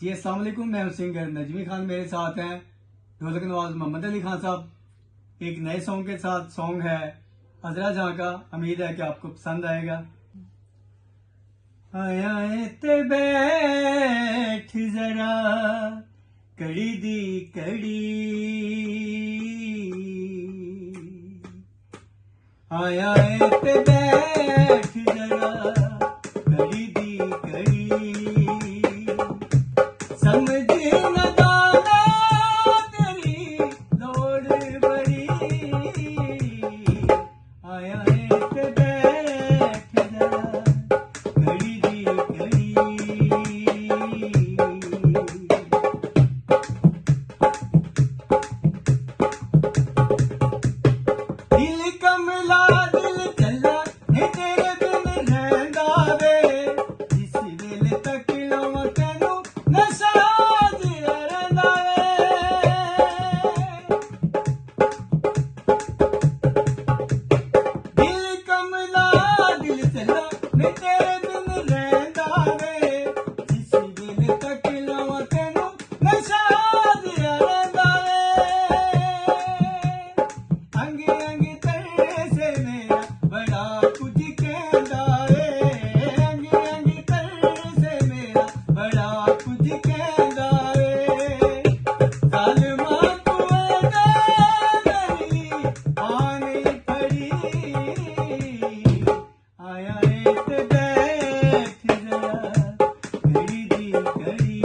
जी अस्सलाम वालेकुम, मैं हूं सिंगर नजमी खान। मेरे साथ हैं ढोलक नवाज मोहम्मद अली खान साहब। एक नए सॉन्ग के साथ सॉन्ग है अजरा जहां का। उम्मीद है कि आपको पसंद आएगा। आया ते बैठ जरा कड़ी दी कड़ी, आया ते बैठ जरा कड़ी दी कड़ी, समझ न दाना तेरी लोड़ बड़ी, आया ते बैठ जरा कड़ी दी कड़ी। दिल कमला दिल चला ने तेरे बिन रहंदा वे, जिस वेले तक लवां तैनू नशा जिहा रहिंदा वे। दिल कमला दिल चला ने तेरे बिन रहंदा वे, जिस वेले तक लवां तैनू नशा जिहा रहिंदा वे। अंग अंग तरसे मेरा बड़ा कुछ कहंदा वे, अंग अंग तरसे मेरा बड़ा कुछ कहंदा वे। जालिमा तू मेरी आन फड़ी, आया ते बैठ जरा कड़ी दी कड़ी।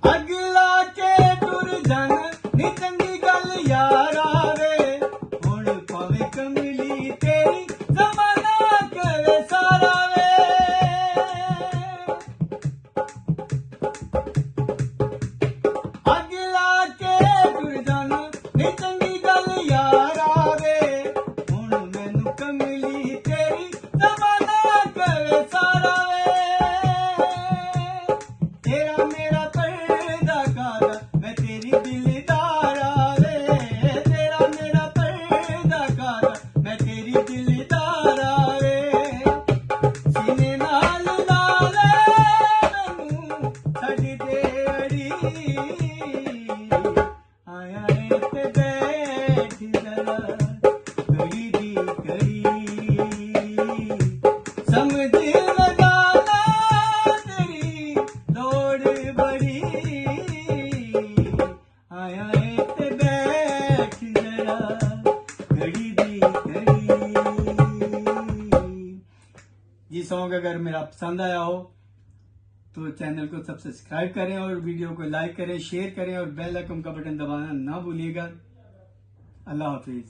अगला के टुर जन नी चंगी गल यारा वे, हुण भावें कमली तेरी जमाना करे सारा वे। अगला के टुर जन नी चंगी गल यारा वे, हुण मैनू कमली तेरी जमाना करे सारा वे। तेरा मेरा पर्दा कादा मैं तेरी दिलदारा वे, तेरा मेरा पर्दा कादा मैं तेरी दिलदारा वे। सीने नाल नाल मैनू छड्ड दे अड़ी, आया ते बैठ जरा कड़ी दी कड़ी, समझ न दाना तेरी लोड़ बड़ी, आया ते बैठ जरा कड़ी दी कड़ी। ये सॉन्ग अगर मेरा पसंद आया हो तो चैनल को सब्सक्राइब करें और वीडियो को लाइक करें, शेयर करें और बेल आइकन का बटन दबाना ना भूलिएगा। अल्लाह हाफिज।